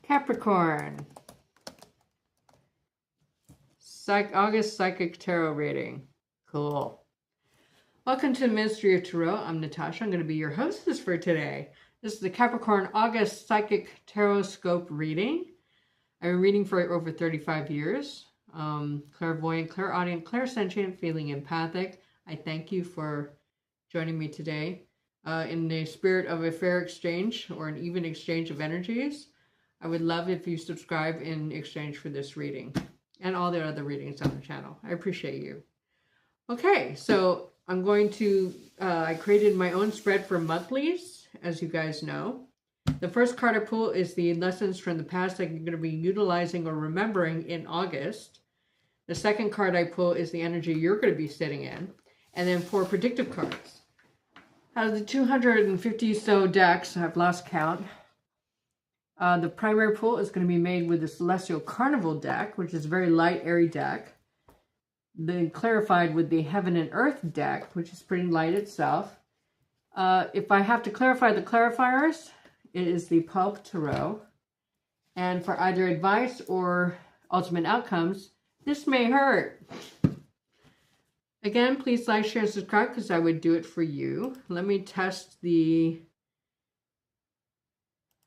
Capricorn. August Psychic Tarot reading. Cool. Welcome to the Ministry of Tarot. I'm Natasha. I'm going to be your hostess for today. This is the Capricorn August Psychic Tarot Scope reading. I've been reading for over 35 years. Clairvoyant, clairaudient, clairsentient, feeling empathic. I thank you for joining me today. In the spirit of a fair exchange or an even exchange of energies, I would love if you subscribe in exchange for this reading and all the other readings on the channel. I appreciate you. Okay, so I'm going to, I created my own spread for monthlies, as you guys know. The first card I pull is the lessons from the past that you're going to be utilizing or remembering in August. The second card I pull is the energy you're going to be sitting in. And then 4 predictive cards. Out of the 250 so decks, I've lost count. The primary pull is going to be made with the Celestial Carnival deck, which is a very light, airy deck. Then clarified with the Heaven and Earth deck, which is pretty light itself. If I have to clarify the clarifiers, it is the Pulp Tarot. And for either advice or ultimate outcomes, this may hurt. Again, please like, share, and subscribe because I would do it for you. Let me test the...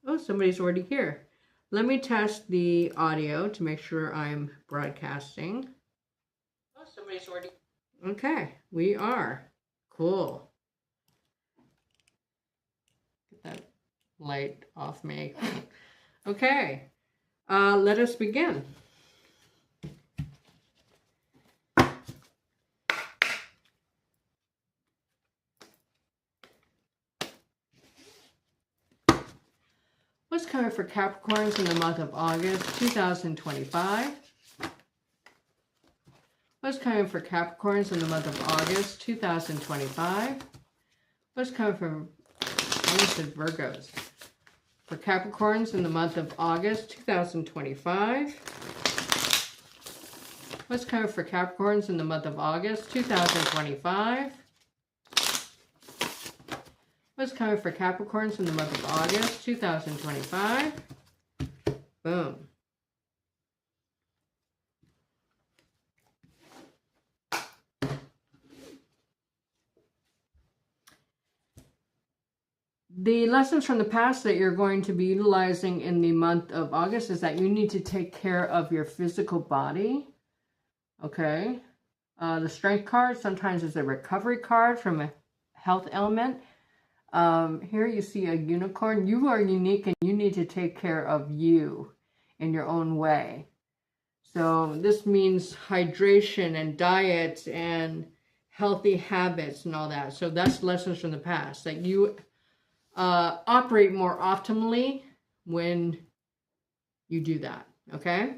Oh, somebody's already here. Let me test the audio to make sure I'm broadcasting. Oh, somebody's already... Okay, we are. Cool. Get that light off me. Okay, let us begin. What's coming for Capricorns in the month of August 2025? What's coming for Capricorns in the month of August 2025? What's coming for, I almost said Virgos. For Capricorns in the month of August 2025. What's coming for Capricorns in the month of August 2025? What's coming for Capricorns in the month of August 2025? Boom. The lessons from the past that you're going to be utilizing in the month of August is that you need to take care of your physical body. Okay. The Strength card sometimes is a recovery card from a health element. Here you see a unicorn. You are unique and you need to take care of you in your own way. So this means hydration and diet and healthy habits and all that. So that's lessons from the past, that you operate more optimally when you do that, okay?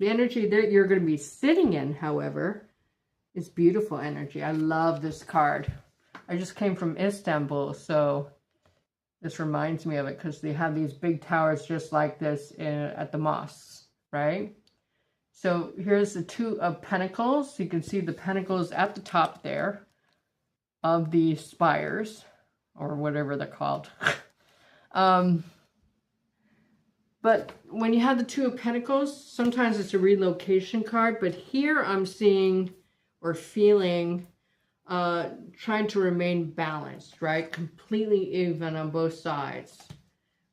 The energy that you're going to be sitting in, however, is beautiful energy. I love this card. I just came from Istanbul, so this reminds me of it because they have these big towers just like this at the mosques, right? So here's the 2 of Pentacles. You can see the pentacles at the top there of the spires, or whatever they're called. But when you have the 2 of Pentacles, sometimes it's a relocation card, but here I'm seeing or feeling trying to remain balanced, right? Completely even on both sides,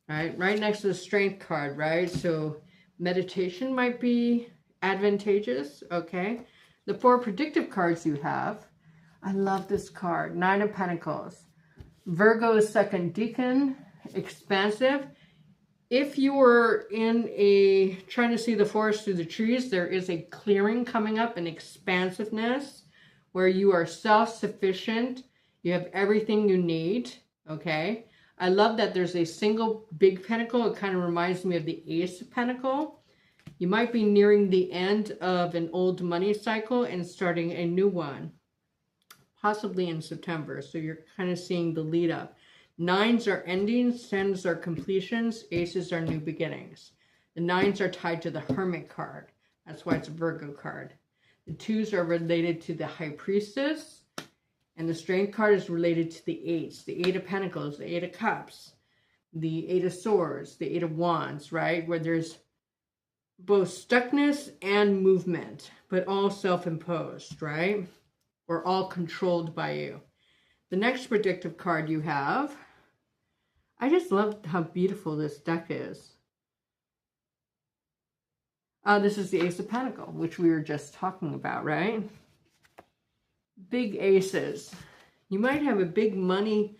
right? Right next to the Strength card, right? So meditation might be advantageous, okay? The 4 predictive cards you have, I love this card, 9 of Pentacles. Virgo's second decan, expansive. If you were in trying to see the forest through the trees, there is a clearing coming up, an expansiveness, where you are self-sufficient, you have everything you need, okay? I love that there's a single big pentacle. It kind of reminds me of the Ace of Pentacle. You might be nearing the end of an old money cycle and starting a new one, possibly in September. So you're kind of seeing the lead up. 9s are endings, 10s are completions, Aces are new beginnings. The 9s are tied to the Hermit card. That's why it's a Virgo card. The 2s are related to the High Priestess, and the Strength card is related to the 8s, the 8 of Pentacles, the 8 of Cups. the Eight of Swords, the Eight of Wands, right? Where there's both stuckness and movement, but all self-imposed, right? Or all controlled by you. The next predictive card you have, I just love how beautiful this deck is. This is the Ace of Pentacles, which we were just talking about, right? Big aces. You might have a big money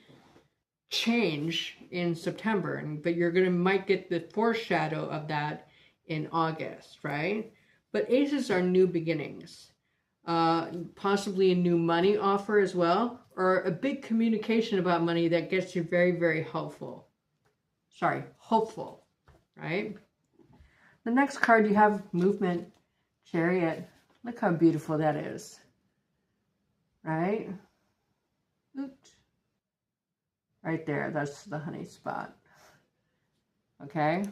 change in September, but you're might get the foreshadow of that in August, right? But aces are new beginnings. Possibly a new money offer as well, or a big communication about money that gets you very, very hopeful, right? The next card you have, Movement, Chariot. Look how beautiful that is, right? Oops. Right there, that's the honey spot. Okay.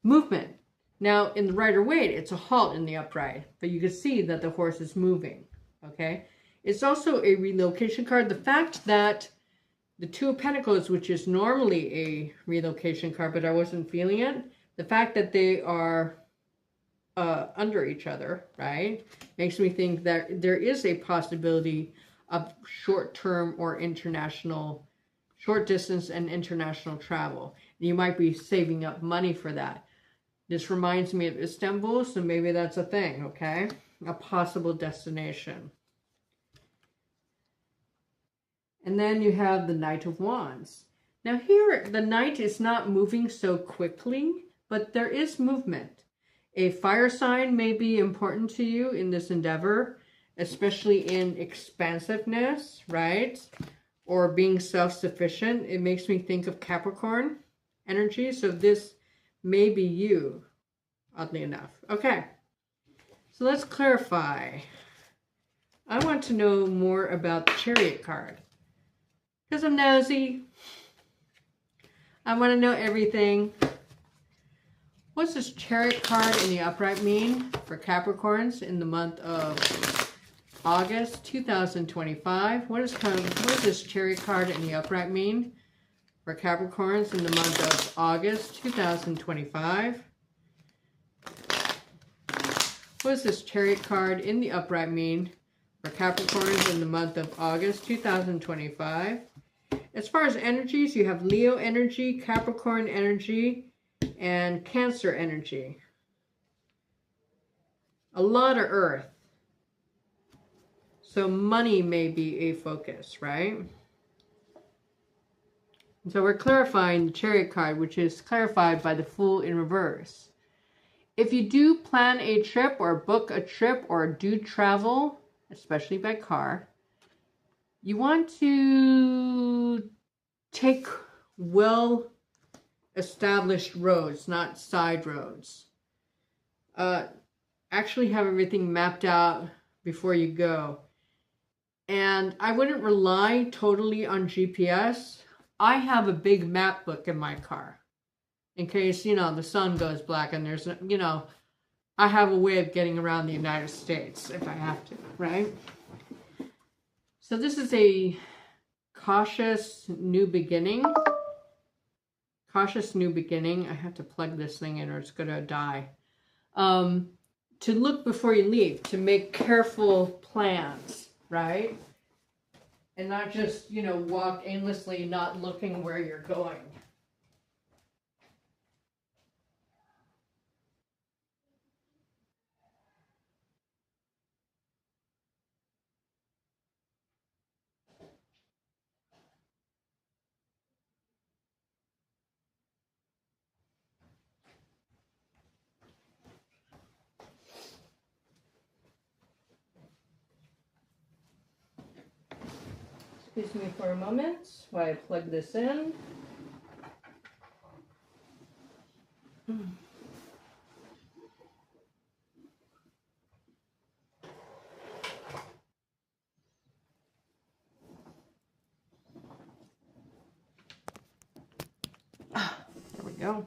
Movement. Now, in the Rider-Waite, it's a halt in the upright, but you can see that the horse is moving, okay? It's also a relocation card. The fact that the Two of Pentacles, which is normally a relocation card, but I wasn't feeling it, the fact that they are under each other, right, makes me think that there is a possibility of short-term or international, short distance and international travel. You might be saving up money for that. This reminds me of Istanbul, so maybe that's a thing, okay? A possible destination. And then you have the Knight of Wands. Now here, the Knight is not moving so quickly, but there is movement. A fire sign may be important to you in this endeavor, especially in expansiveness, right? Or being self-sufficient. It makes me think of Capricorn energy, so this may be you, oddly enough. Okay, so let's clarify. I want to know more about the Chariot card, because I'm nosy. I want to know everything. What's this Chariot card in the upright mean for Capricorns in the month of August 2025? What does this Chariot card in the upright mean for Capricorns in the month of August 2025? What does this Chariot card in the upright mean for Capricorns in the month of August 2025? As far as energies, you have Leo energy, Capricorn energy, and Cancer energy. A lot of Earth. So money may be a focus, right? So we're clarifying the Chariot card, which is clarified by the Fool in reverse. If you do plan a trip or book a trip or do travel, especially by car, you want to take well-established roads, not side roads. Actually have everything mapped out before you go. And I wouldn't rely totally on GPS. I have a big map book in my car in case, the sun goes black and there's, I have a way of getting around the United States if I have to, right? So this is a cautious new beginning. Cautious new beginning. I have to plug this thing in or it's going to die. To look before you leave, to make careful plans, right? And not just, walk aimlessly, not looking where you're going. Excuse me for a moment while I plug this in. There we go.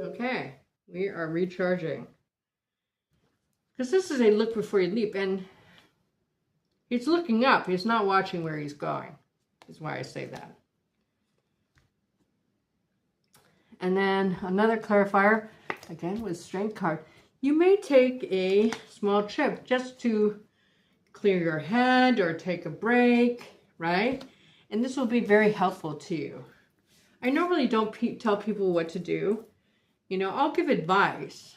Okay, we are recharging. Because this is a look before you leap, and he's looking up. He's not watching where he's going. is why I say that. And then another clarifier, again with Strength card. You may take a small trip just to clear your head or take a break, right? And this will be very helpful to you. I normally don't tell people what to do. You know, I'll give advice,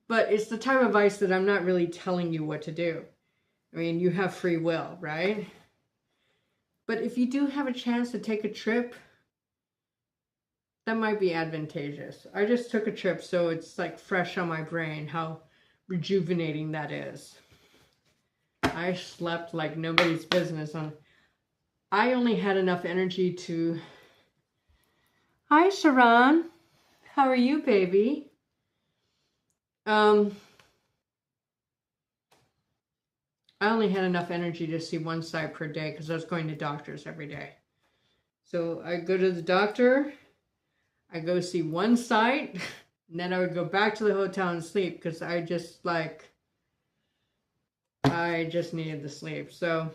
but it's the type of advice that I'm not really telling you what to do. I mean, you have free will, right? But if you do have a chance to take a trip, that might be advantageous. I just took a trip, so it's like fresh on my brain how rejuvenating that is. I slept like nobody's business. I only had enough energy to... Hi, Sharon. How are you, baby? I only had enough energy to see one side per day because I was going to doctors every day. So I go to the doctor, I go see one side, and then I would go back to the hotel and sleep because I just needed the sleep. So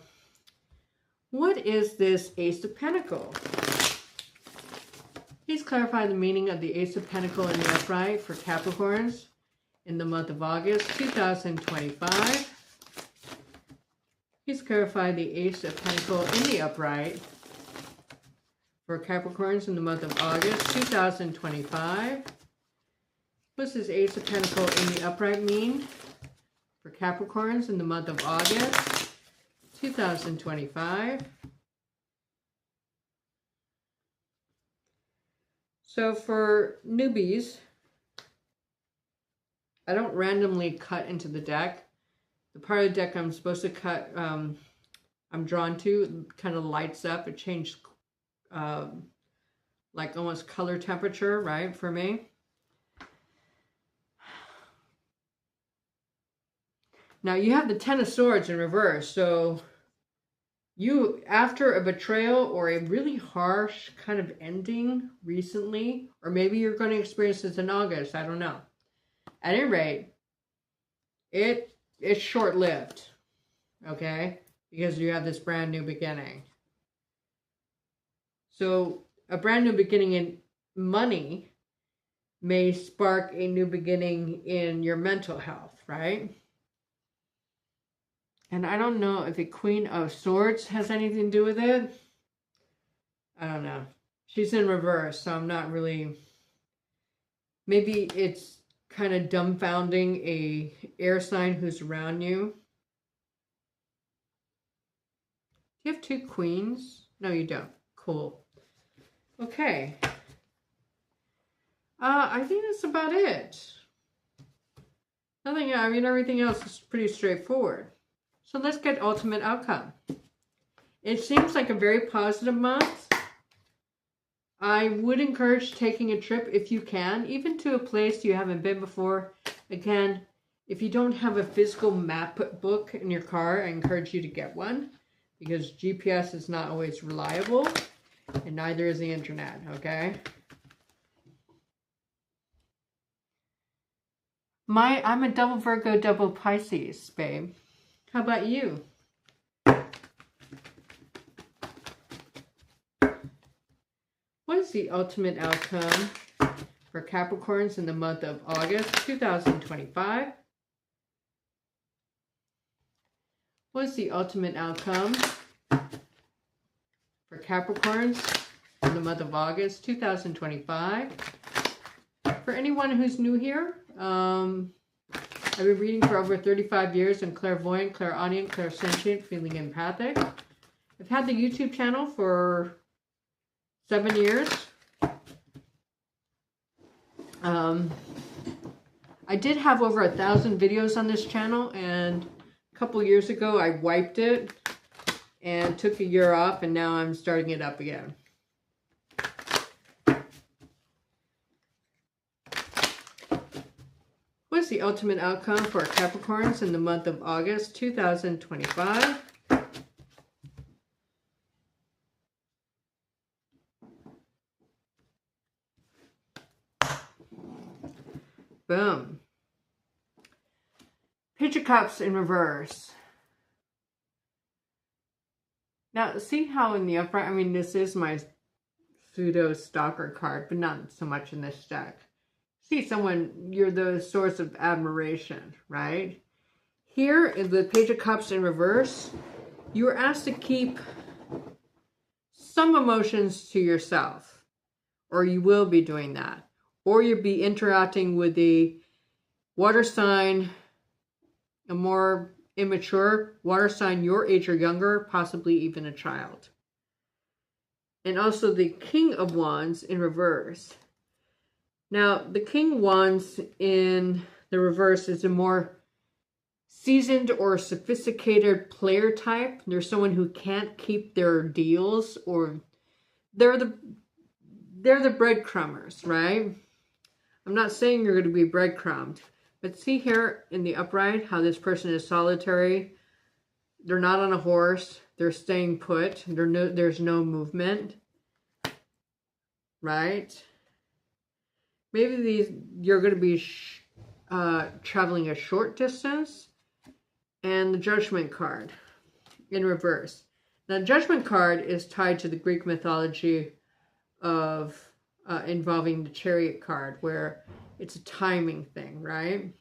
what is this Ace of Pentacles? Please clarify the meaning of the Ace of Pentacles in the upright for Capricorns in the month of August 2025. Please clarify the Ace of Pentacles in the upright for Capricorns in the month of August 2025. What does this Ace of Pentacles in the upright mean for Capricorns in the month of August 2025? So for newbies, I don't randomly cut into the deck. The part of the deck I'm supposed to cut, I'm drawn to, kind of lights up. It changed like almost color temperature, right, for me. Now you have the Ten of Swords in reverse, so you, after a betrayal or a really harsh kind of ending recently, or maybe you're going to experience this in August, I don't know. At any rate, it's short-lived, okay? Because you have this brand new beginning. So a brand new beginning in money may spark a new beginning in your mental health, right? And I don't know if the Queen of Swords has anything to do with it. I don't know. She's in reverse, so I'm not really... Maybe it's kind of dumbfounding a air sign who's around you. Do you have two queens? No, you don't. Cool. Okay. I think that's about it. Nothing, I mean, everything else is pretty straightforward. So let's get ultimate outcome. It seems like a very positive month. I would encourage taking a trip if you can, even to a place you haven't been before. Again, if you don't have a physical map book in your car, I encourage you to get one because GPS is not always reliable and neither is the internet, okay? I'm a double Virgo, double Pisces, babe. How about you? What is the ultimate outcome for Capricorns in the month of August 2025? What is the ultimate outcome for Capricorns in the month of August 2025? For anyone who's new here, I've been reading for over 35 years. I'm clairvoyant, clairaudient, clairsentient, feeling empathic. I've had the YouTube channel for 7 years. I did have over 1,000 videos on this channel, and a couple years ago I wiped it and took a year off, and now I'm starting it up again. What is the ultimate outcome for Capricorns in the month of August 2025? Boom. Page of Cups in reverse. Now, see how in the upright, I mean, this is my pseudo stalker card, but not so much in this deck. See someone, you're the source of admiration, right? Here in the Page of Cups in reverse, you are asked to keep some emotions to yourself, or you will be doing that, or you'll be interacting with the water sign, a more immature water sign your age or younger, possibly even a child. And also the King of Wands in reverse. Now, the King of Wands in the reverse is a more seasoned or sophisticated player type. There's someone who can't keep their deals, or they're the breadcrumbers, right? I'm not saying you're going to be breadcrumbed, but see here in the upright how this person is solitary. They're not on a horse. They're staying put. There's no movement, right? Maybe you're going to be traveling a short distance. And the Judgment card in reverse. Now, Judgment card is tied to the Greek mythology of involving the Chariot card, where it's a timing thing, right?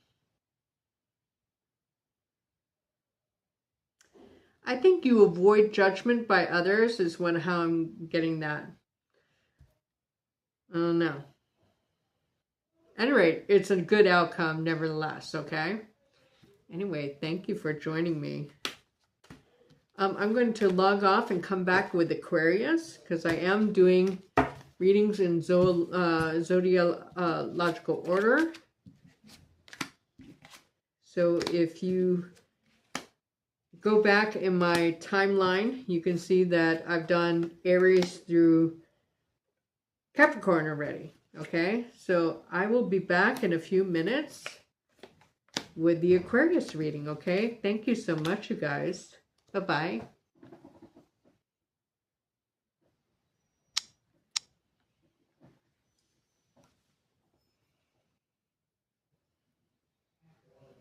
I think you avoid judgment by others is how I'm getting that. I don't know. At any rate, it's a good outcome nevertheless, okay? Anyway, thank you for joining me. I'm going to log off and come back with Aquarius, because I am doing readings in zodiacal order. So if you go back in my timeline, you can see that I've done Aries through Capricorn already. Okay, so I will be back in a few minutes with the Aquarius reading, okay? Thank you so much, you guys. Bye-bye.